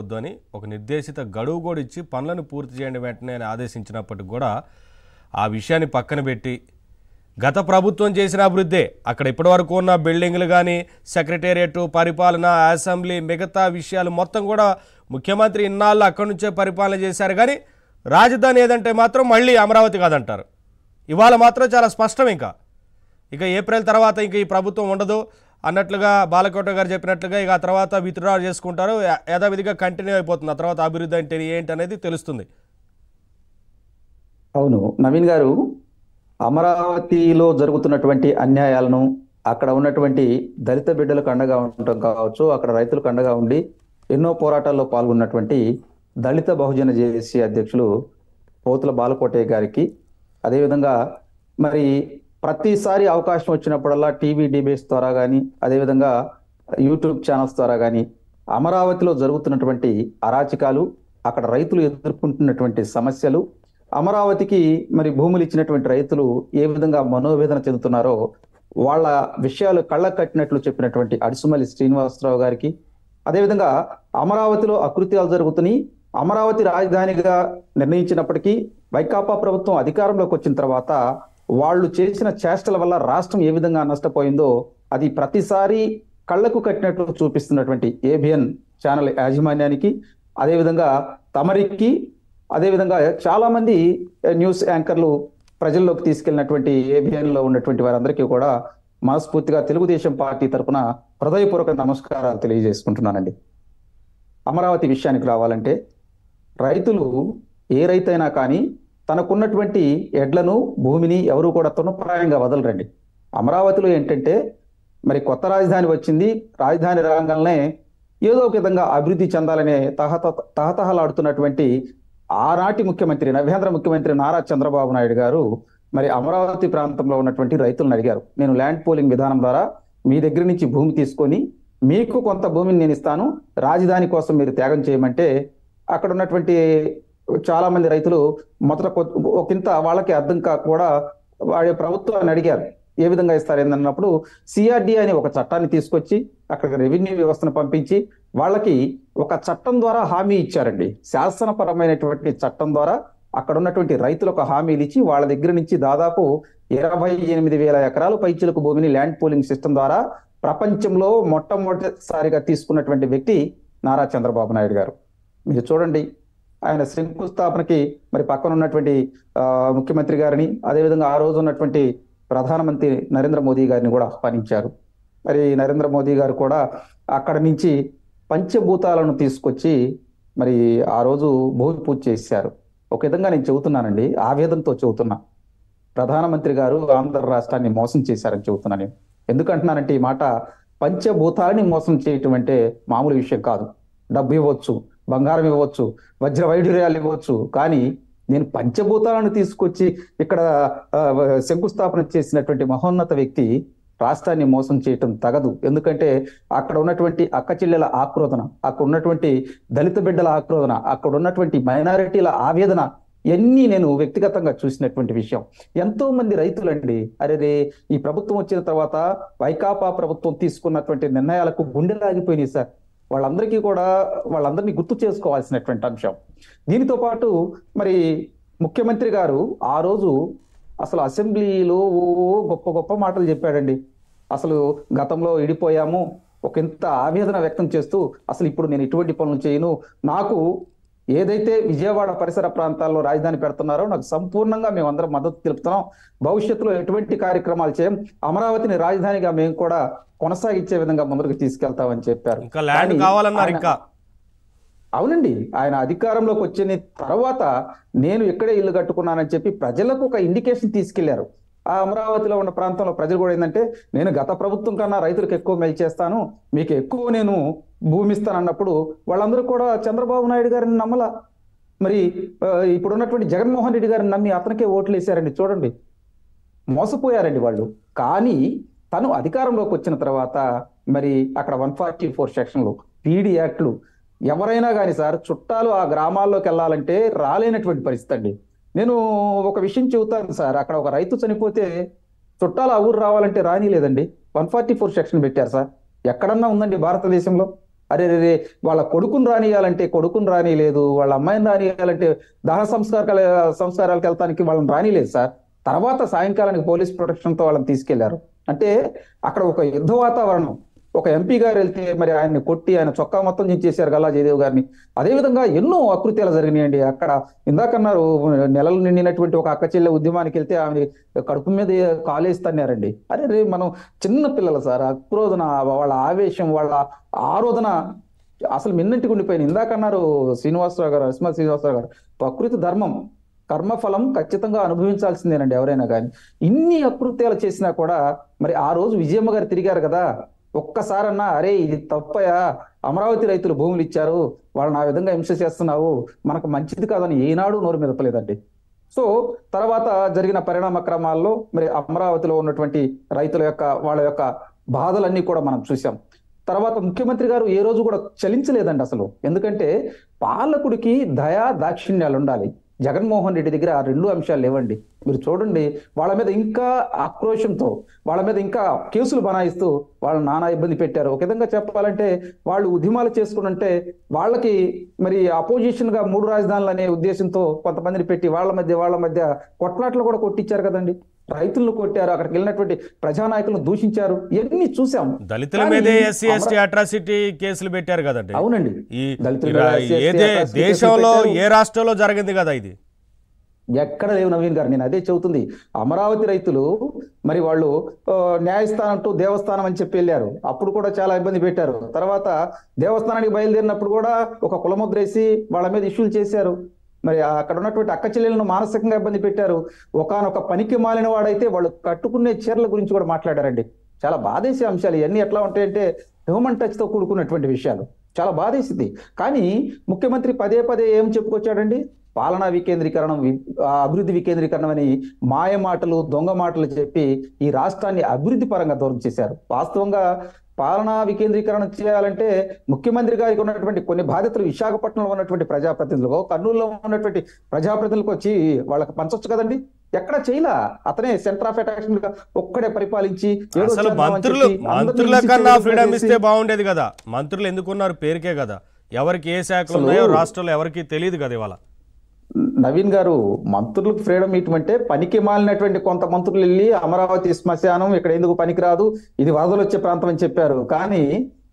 వద్దని ఒక నిర్దేశిత గడువు కూడా ఇచ్చి పనులను పూర్తి చేయండి వెంటనే అని ఆదేశించినప్పటికి కూడా ఆ విషయాన్ని పక్కన పెట్టి గత ప్రభుత్వం చేసిన అభివృద్ధే అక్కడ ఇప్పటివరకు ఉన్న బిల్డింగ్లు కానీ సెక్రటేరియట్ పరిపాలన అసెంబ్లీ మిగతా విషయాలు మొత్తం కూడా ముఖ్యమంత్రి ఇన్నాళ్ళు అక్కడి నుంచే పరిపాలన చేశారు. కానీ రాజధాని ఏదంటే మాత్రం మళ్ళీ అమరావతి కాదంటారు. ఇవాళ మాత్రం చాలా స్పష్టం. ఇక ఏప్రిల్ తర్వాత ఇంక ఈ ప్రభుత్వం ఉండదు అన్నట్లుగా బాలకోట గారు చెప్పినట్లుగా ఇక ఆ తర్వాత విత్డ్రా చేసుకుంటారు, యథావిధిగా కంటిన్యూ అయిపోతుంది. ఆ తర్వాత అభివృద్ధి అంటే ఏంటి అనేది తెలుస్తుంది. అవును నవీన్ గారు, అమరావతిలో జరుగుతున్నటువంటి అన్యాయాలను, అక్కడ ఉన్నటువంటి దళిత బిడ్డలకు అండగా ఉండటం కావచ్చు, అక్కడ రైతులకు అండగా ఉండి ఎన్నో పోరాటాల్లో పాల్గొన్నటువంటి దళిత బహుజన జేఏసీ అధ్యక్షులు పోతుల బాలకోటయ్య గారికి, అదేవిధంగా మరి ప్రతిసారి అవకాశం వచ్చినప్పుడల్లా టీవీ డిబేట్స్ ద్వారా కానీ, అదేవిధంగా యూట్యూబ్ ఛానల్స్ ద్వారా కానీ అమరావతిలో జరుగుతున్నటువంటి అరాచకాలు, అక్కడ రైతులు ఎదుర్కొంటున్నటువంటి సమస్యలు, అమరావతికి మరి భూములు ఇచ్చినటువంటి రైతులు ఏ విధంగా మనోవేదన చెందుతున్నారో వాళ్ళ విషయాలు కళ్ళ కట్టినట్లు చెప్పినటువంటి అడిసుమల్లి శ్రీనివాసరావు గారికి, అదేవిధంగా అమరావతిలో అకృత్యాలు జరుగుతున్నాయి, అమరావతి రాజధానిగా నిర్ణయించినప్పటికీ వైకాపా ప్రభుత్వం అధికారంలోకి వచ్చిన తర్వాత వాళ్ళు చేసిన చేష్టల వల్ల రాష్ట్రం ఏ విధంగా నష్టపోయిందో అది ప్రతిసారి కళ్ళకు కట్టినట్లు చూపిస్తున్నటువంటి ఏబిఎన్ ఛానల్ యాజమాన్యానికి, అదేవిధంగా తమరికి, అదేవిధంగా చాలా మంది న్యూస్ యాంకర్లు ప్రజల్లోకి తీసుకెళ్లినటువంటి ఏబిఎన్ లో ఉన్నటువంటి వారందరికీ కూడా మనస్ఫూర్తిగా తెలుగుదేశం పార్టీ తరఫున హృదయపూర్వక నమస్కారాలు తెలియజేసుకుంటున్నానండి. అమరావతి విషయానికి రావాలంటే రైతులు, ఏ రైతైనా కానీ తనకున్నటువంటి ఎడ్లను, భూమిని ఎవరు కూడా తృణప్రాయంగా వదలరండి. అమరావతిలో ఏంటంటే మరి కొత్త రాజధాని వచ్చింది, రాజధాని రాగానే ఏదో ఒక విధంగా అభివృద్ధి చెందాలనే తహతహలాడుతున్నటువంటి ఆనాటి ముఖ్యమంత్రి, నవ్యాంధ్ర ముఖ్యమంత్రి నారా చంద్రబాబు నాయుడు గారు మరి అమరావతి ప్రాంతంలో ఉన్నటువంటి రైతులను అడిగారు, నేను ల్యాండ్ పూలింగ్ విధానం ద్వారా మీ దగ్గర నుంచి భూమి తీసుకొని మీకు కొంత భూమిని నేను ఇస్తాను, రాజధాని కోసం మీరు త్యాగం చేయమంటే అక్కడ ఉన్నటువంటి చాలా మంది రైతులు మొదట ఒకంత వాళ్ళకి అర్థం కాక కూడా వాడి ప్రభుత్వాన్ని అడిగారు ఏ విధంగా ఇస్తారు ఏందన్నప్పుడు సిఆర్డి అని ఒక చట్టాన్ని తీసుకొచ్చి అక్కడ రెవెన్యూ వ్యవస్థను పంపించి వాళ్ళకి ఒక చట్టం ద్వారా హామీ ఇచ్చారండి. శాసనపరమైనటువంటి చట్టం ద్వారా అక్కడ ఉన్నటువంటి రైతులకు హామీలు ఇచ్చి వాళ్ళ దగ్గర నుంచి దాదాపు 28,000 ఎకరాలు పైచిలకు భూమిని ల్యాండ్ పూలింగ్ సిస్టమ్ ద్వారా ప్రపంచంలో మొట్టమొదటిసారిగా తీసుకున్నటువంటి వ్యక్తి నారా చంద్రబాబు నాయుడు గారు. మీరు చూడండి, ఆయన శంకుస్థాపనకి మరి పక్కన ఉన్నటువంటి ముఖ్యమంత్రి గారిని, అదేవిధంగా ఆ రోజు ఉన్నటువంటి ప్రధానమంత్రి నరేంద్ర మోదీ గారిని కూడా ఆహ్వానించారు. మరి నరేంద్ర మోదీ గారు కూడా అక్కడ నుంచి పంచభూతాలను తీసుకొచ్చి మరి ఆ రోజు భూమి పూజ చేశారు. ఒక విధంగా నేను చెబుతున్నానండి, ఆవేదనతో చెబుతున్నా, ప్రధానమంత్రి గారు ఆంధ్ర రాష్ట్రాన్ని మోసం చేశారని చెబుతున్నా నేను. ఎందుకంటున్నానంటే ఈ మాట, పంచభూతాలని మోసం చేయటం అంటే మామూలు విషయం కాదు. డబ్బు ఇవ్వచ్చు, బంగారం ఇవ్వచ్చు, వజ్ర వైఢూర్యాలు ఇవ్వచ్చు, కానీ నేను పంచభూతాలను తీసుకొచ్చి ఇక్కడ శంకుస్థాపన చేసినటువంటి మహోన్నత వ్యక్తి రాష్ట్రాన్ని మోసం చేయటం తగదు. ఎందుకంటే అక్కడ ఉన్నటువంటి అక్క చెల్లెల ఆక్రోధన, అక్కడ ఉన్నటువంటి దళిత బిడ్డల ఆక్రోధన, అక్కడ ఉన్నటువంటి మైనారిటీల ఆవేదన ఎన్ని నేను వ్యక్తిగతంగా చూసినటువంటి విషయం. ఎంతో మంది రైతులండి, అరే ఈ ప్రభుత్వం వచ్చిన తర్వాత వైకాపా ప్రభుత్వం తీసుకున్నటువంటి నిర్ణయాలకు గుండెలాగిపోయినాయి సార్. వాళ్ళందరినీ గుర్తు చేసుకోవాల్సినటువంటి అంశం. దీనితో పాటు మరి ముఖ్యమంత్రి గారు ఆ రోజు అసలు అసెంబ్లీలో గొప్ప గొప్ప మాటలు చెప్పాడండి. అసలు గతంలో ఇడిపోయాము, ఒకంత ఆవేదన వ్యక్తం చేస్తూ అసలు ఇప్పుడు నేను ఎటువంటి పనులు చేయను, నాకు ఏదైతే విజయవాడ పరిసర ప్రాంతాల్లో రాజధాని పెడుతున్నారో నాకు సంపూర్ణంగా మేమందరం మద్దతు తెలుపుతున్నాం, భవిష్యత్తులో ఎటువంటి కార్యక్రమాలు చేయం, అమరావతిని రాజధానిగా మేము కూడా కొనసాగించే విధంగా ముందుకు తీసుకెళ్తామని చెప్పారు. అవునండి, ఆయన అధికారంలోకి వచ్చిన తర్వాత నేను ఇక్కడే ఇల్లు కట్టుకున్నానని చెప్పి ప్రజలకు ఒక ఇండికేషన్ తీసుకెళ్లారు. ఆ అమరావతిలో ఉన్న ప్రాంతంలో ప్రజలు కూడా ఏంటంటే, నేను గత ప్రభుత్వం కన్నా రైతులకు ఎక్కువ మేలు చేస్తాను, మీకు ఎక్కువ నేను భూమి ఇస్తాను అన్నప్పుడు వాళ్ళందరూ కూడా చంద్రబాబు నాయుడు గారిని నమ్మల. మరి ఇప్పుడున్నటువంటి జగన్మోహన్ రెడ్డి గారిని నమ్మి అతనికే ఓట్లు వేశారండి. చూడండి, మోసపోయారండి వాళ్ళు. కానీ తను అధికారంలోకి వచ్చిన తర్వాత మరి అక్కడ 144 సెక్షన్లు, పీడీ యాక్ట్లు, ఎవరైనా కానీ సార్ చుట్టాలు ఆ గ్రామాల్లోకి వెళ్ళాలంటే రాలేనటువంటి పరిస్థితి అండి. నేను ఒక విషయం చెబుతాను సార్, అక్కడ ఒక రైతు చనిపోతే చుట్టాలు ఆ ఊరు రావాలంటే రాని లేదండి, 144 సెక్షన్ పెట్టారు సార్. ఎక్కడన్నా ఉందండి భారతదేశంలో? అరే రే వాళ్ళ కొడుకుని రానియాలంటే కొడుకుని రానియలేదు, వాళ్ళ అమ్మాయిని రానియాలంటే దహన సంస్కారాలకు వెళ్తానికి వాళ్ళని రానిలేదు సార్. తర్వాత సాయంకాలానికి పోలీస్ ప్రొటెక్షన్తో వాళ్ళని తీసుకెళ్లారు. అంటే అక్కడ ఒక యుద్ధ వాతావరణం. ఒక ఎంపీ గారు వెళ్తే మరి ఆయన్ని కొట్టి ఆయన చొక్కా మొత్తం దించేశారు గల్లా జయదేవ్ గారిని. అదేవిధంగా ఎన్నో అకృత్యాలు జరిగినాయండి అక్కడ. ఇందాకన్నారు నెలలు నిండినటువంటి ఒక అక్క చెల్లె ఉద్యమానికి వెళ్తే ఆమె కడుపు మీద కాలేసి తన్నారండి. అరే రే మనం చిన్న పిల్లలు సార్, ఆక్రోధన, వాళ్ళ ఆవేశం, వాళ్ళ ఆరోధన అసలు మిన్నంటికి ఉండిపోయింది. ఇందాకన్నారు శ్రీనివాసరావు గారు, అస్మా శ్రీనివాసరావు గారు, ప్రకృతి ధర్మం, కర్మఫలం ఖచ్చితంగా అనుభవించాల్సిందేనండి ఎవరైనా కానీ. ఇన్ని అకృత్యాలు చేసినా కూడా మరి ఆ రోజు విజయమ్మ గారు తిరిగారు కదా, ఒక్కసారన్నా అరే ఇది తప్పయా, అమరావతి రైతులు భూములు ఇచ్చారు, వాళ్ళని ఆ విధంగా హింస చేస్తున్నావు, మనకు మంచిది కాదని ఏనాడు నోరు మెదపలేదండి. సో తర్వాత జరిగిన పరిణామ క్రమాల్లో మరి అమరావతిలో ఉన్నటువంటి రైతుల యొక్క వాళ్ళ యొక్క బాధలన్నీ కూడా మనం చూసాం. తర్వాత ముఖ్యమంత్రి గారు ఏ రోజు కూడా చలించలేదండి అసలు. ఎందుకంటే పాలకుడికి దయా దాక్షిణ్యాలు ఉండాలి. జగన్మోహన్ రెడ్డి దగ్గర ఆ రెండు అంశాలు లేవండి. మీరు చూడండి, వాళ్ళ మీద ఇంకా ఆక్రోషంతో, వాళ్ళ మీద ఇంకా కేసులు బనాయిస్తూ వాళ్ళని నానా ఇబ్బంది పెట్టారు. ఒక విధంగా చెప్పాలంటే వాళ్ళు ఉద్యమాలు చేసుకుంటే వాళ్ళకి మరి అపోజిషన్ గా 3 రాజధానులు అనే ఉద్దేశంతో కొంతమందిని పెట్టి వాళ్ళ మధ్య కొట్లాట్లు కూడా కొట్టించారు కదండి. రైతులను కొట్టారు, అక్కడికి వెళ్ళినటువంటి ప్రజానాయకులను దూషించారు. ఇవన్నీ చూసాం. దళితుల మీదే ఎస్సీ ఎస్టీ అట్రాసిటీ కేసులు పెట్టారు కదండి. అవునండి, ఏదే దేశంలో ఏ రాష్ట్రంలో జరిగింది కదా ఇది. ఎక్కడ లేవు నవీన్ గారు, నేను అదే చెబుతుంది. అమరావతి రైతులు మరి వాళ్ళు న్యాయస్థానం టు దేవస్థానం అని చెప్పి వెళ్ళారు, అప్పుడు కూడా చాలా ఇబ్బంది పెట్టారు. తర్వాత దేవస్థానానికి బయలుదేరినప్పుడు కూడా ఒక కులముద్ర వేసి వాళ్ళ మీద ఇష్యూలు చేశారు. మరి అక్కడ ఉన్నటువంటి అక్క చెల్లెలను మానసికంగా ఇబ్బంది పెట్టారు. ఒకానొక పనికి మాలిన వాడైతే వాళ్ళు కట్టుకునే చీరల గురించి కూడా మాట్లాడారండి. చాలా బాధేసే అంశాలు ఇవన్నీ. ఎట్లా ఉంటాయంటే హ్యూమన్ టచ్ తో కూడుకున్నటువంటి విషయాలు, చాలా బాధేసింది. కానీ ముఖ్యమంత్రి పదే పదే ఏం చెప్పుకొచ్చాడండి, పాలనా వికేంద్రీకరణం, అభివృద్ధి వికేంద్రీకరణం అని మాయ మాటలు, దొంగ మాటలు చెప్పి ఈ రాష్ట్రాన్ని అభివృద్ధి పరంగా దూరం చేశారు. వాస్తవంగా పాలనా వికేంద్రీకరణ చేయాలంటే ముఖ్యమంత్రి గారికి ఉన్నటువంటి కొన్ని బాధ్యతలు విశాఖపట్నంలో ఉన్నటువంటి ప్రజాప్రతినిధులకు, కర్నూలులో ఉన్నటువంటి ప్రజాప్రతినిధులకు వచ్చి వాళ్ళకి పంచొచ్చు కదండి. ఎక్కడ చేయలా. అతనే సెంటర్ ఆఫ్ అట్రాక్షన్ గా ఒక్కడే పరిపాలించి అసలు మంత్రుల కన్నా ఫ్రీడమ్ ఇస్తే బాగుండేది కదా. మంత్రులు ఎందుకున్నారు పేరుకే కదా, ఎవరికి ఏ శాఖలు ఉన్నాయో రాష్ట్రంలో ఎవరికి తెలియదు కదా. ఇవాళ నవీన్ గారు, మంత్రులకు ఫ్రీడమ్ ఇటువంటి పనికి మాలినటువంటి కొంత మంత్రులు వెళ్ళి అమరావతి శ్మశానం ఇక్కడ ఎందుకు పనికిరాదు, ఇది వరదలు వచ్చే ప్రాంతం అని చెప్పారు. కానీ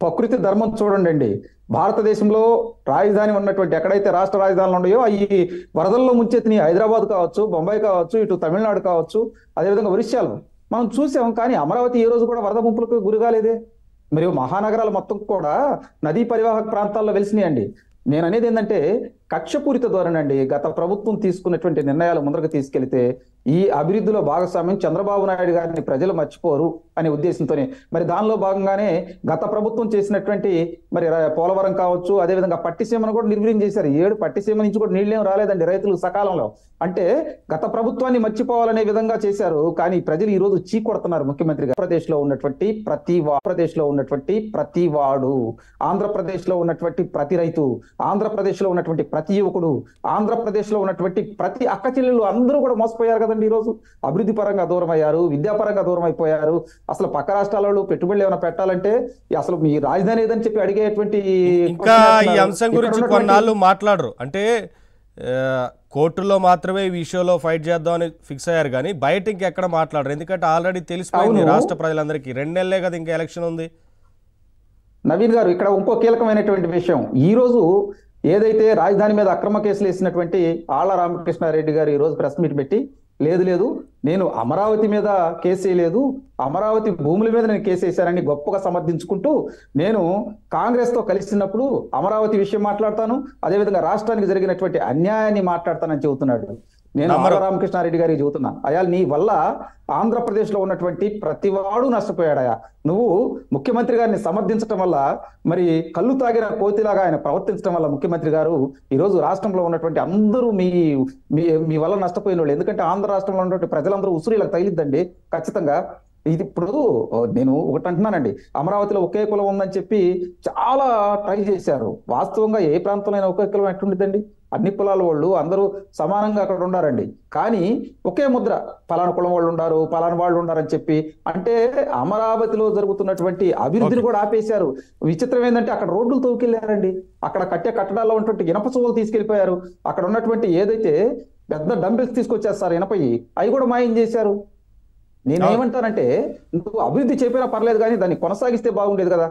ప్రకృతి ధర్మం చూడండి, భారతదేశంలో రాజధాని ఉన్నటువంటి ఎక్కడైతే రాష్ట్ర రాజధానులు ఉన్నాయో అవి వరదల్లో ముంచెత్తిని హైదరాబాద్ కావచ్చు, బొంబాయి కావచ్చు, ఇటు తమిళనాడు కావచ్చు, అదేవిధంగా ఒరిస్సాలో మనం చూసాం. కానీ అమరావతి ఏ రోజు కూడా వరద ముంపులకు గురి కాలేదే. మరియు మహానగరాలు మొత్తం కూడా నదీ పరివాహక ప్రాంతాల్లో వెలిసినాయండి. నేను అనేది ఏంటంటే కక్షపూరిత ధోరణి అండి. గత ప్రభుత్వం తీసుకున్నటువంటి నిర్ణయాలు ముందరకు తీసుకెళ్తే ఈ అభివృద్ధిలో భాగస్వామ్యం చంద్రబాబు నాయుడు గారిని ప్రజలు మర్చిపోరు అనే ఉద్దేశంతోనే మరి దానిలో భాగంగానే గత ప్రభుత్వం చేసినటువంటి మరి పోలవరం కావచ్చు, అదేవిధంగా పట్టిసీమను కూడా నిర్వీర్యం చేశారు. 7 పట్టిసీమ నుంచి కూడా నీళ్ళేం రాలేదండి రైతులు సకాలంలో. అంటే గత ప్రభుత్వాన్ని మర్చిపోవాలనే విధంగా చేశారు. కానీ ప్రజలు ఈ రోజు చీకొడుతున్నారు ముఖ్యమంత్రి గారు. ఆంధ్రప్రదేశ్లో ఉన్నటువంటి ప్రతి వాడు, ఆంధ్రప్రదేశ్లో ఉన్నటువంటి ప్రతి రైతు, ఆంధ్రప్రదేశ్లో ఉన్నటువంటి ప్రతి యువకుడు, ఆంధ్రప్రదేశ్లో ఉన్నటువంటి ప్రతి అక్క చెల్లెలు అందరూ కూడా మోసపోయారు కదండి. ఈ రోజు అభివృద్ధి పరంగా దూరం అయ్యారు, విద్యాపరంగా దూరం అయిపోయారు. అసలు పక్క రాష్ట్రాలలో పెట్టుబడులు ఏమైనా పెట్టాలంటే అసలు మీ రాజధాని ఏదని చెప్పి అడిగేటువంటి ఇంకా ఈ అంశం గురించి కొన్నాళ్ళు మాట్లాడరు. అంటే కోర్టులో మాత్రమే ఈ విషయంలో ఫైట్ చేద్దామని ఫిక్స్ అయ్యారు, కానీ బయట ఇంకెక్కడ మాట్లాడరు. ఎందుకంటే ఆల్రెడీ తెలిసిపోయింది రాష్ట్ర ప్రజలందరికీ. 2 నెలలే కదా ఇంకా ఎలక్షన్ ఉంది. నవీన్ గారు, ఇక్కడ ఇంకో కీలకమైనటువంటి విషయం, ఈ రోజు ఏదైతే రాజధాని మీద అక్రమ కేసులు వేసినటువంటి ఆళ్ల రామకృష్ణారెడ్డి గారు ఈ రోజు ప్రెస్ మీట్ పెట్టి లేదు నేను అమరావతి మీద కేసు వేయలేదు, అమరావతి భూముల మీద నేను కేసు వేశానని గొప్పగా సమర్థించుకుంటూ నేను కాంగ్రెస్ తో కలిసినప్పుడు అమరావతి విషయం మాట్లాడతాను, అదేవిధంగా రాష్ట్రానికి జరిగినటువంటి అన్యాయాన్ని మాట్లాడతానని చెబుతున్నాడు. నేను ఆళ్ల రామకృష్ణారెడ్డి గారికి చెబుతున్నా, అయ్యా నీ వల్ల ఆంధ్రప్రదేశ్ లో ఉన్నటువంటి ప్రతివాడు నష్టపోయాడయా. నువ్వు ముఖ్యమంత్రి గారిని సమర్థించడం వల్ల, మరి కళ్ళు తాగిన కోతిలాగా ఆయన ప్రవర్తించడం వల్ల ముఖ్యమంత్రి గారు ఈ రోజు రాష్ట్రంలో ఉన్నటువంటి అందరూ మీ వల్ల నష్టపోయిన వాళ్ళు. ఎందుకంటే ఆంధ్ర రాష్ట్రంలో ఉన్నటువంటి ప్రజలందరూ ఉసురు ఇలా తగిలిద్దండి ఖచ్చితంగా. ఇది ఇప్పుడు నేను ఒకటి అంటున్నానండి, అమరావతిలో ఒకే కులం ఉందని చెప్పి చాలా ట్రై చేశారు. వాస్తవంగా ఏ ప్రాంతంలో ఒకే కులం ఎట్లుండిద్దండి? అన్ని కులాల వాళ్ళు అందరూ సమానంగా అక్కడ ఉండారండి. కానీ ఒకే ముద్ర, పలానా కులం వాళ్ళు ఉండారు, పలానా వాళ్ళు ఉండారని చెప్పి, అంటే అమరావతిలో జరుగుతున్నటువంటి అభివృద్ధిని కూడా ఆపేశారు. విచిత్రం ఏంటంటే అక్కడ రోడ్లు తవ్వుకెళ్ళారండి, అక్కడ కట్టే కట్టడాల్లో ఉన్నటువంటి ఇనప సువ్వలు తీసుకెళ్లిపోయారు, అక్కడ ఉన్నటువంటి ఏదైతే పెద్ద డంబెల్స్ తీసుకొచ్చేస్తారు ఇనపయి, అవి కూడా మాయం చేశారు. అవును. నేనేమంటానంటే, నువ్వు అభివృద్ధి చెప్పినా పర్లేదు కానీ దాన్ని కొనసాగిస్తే బాగుండేది కదా.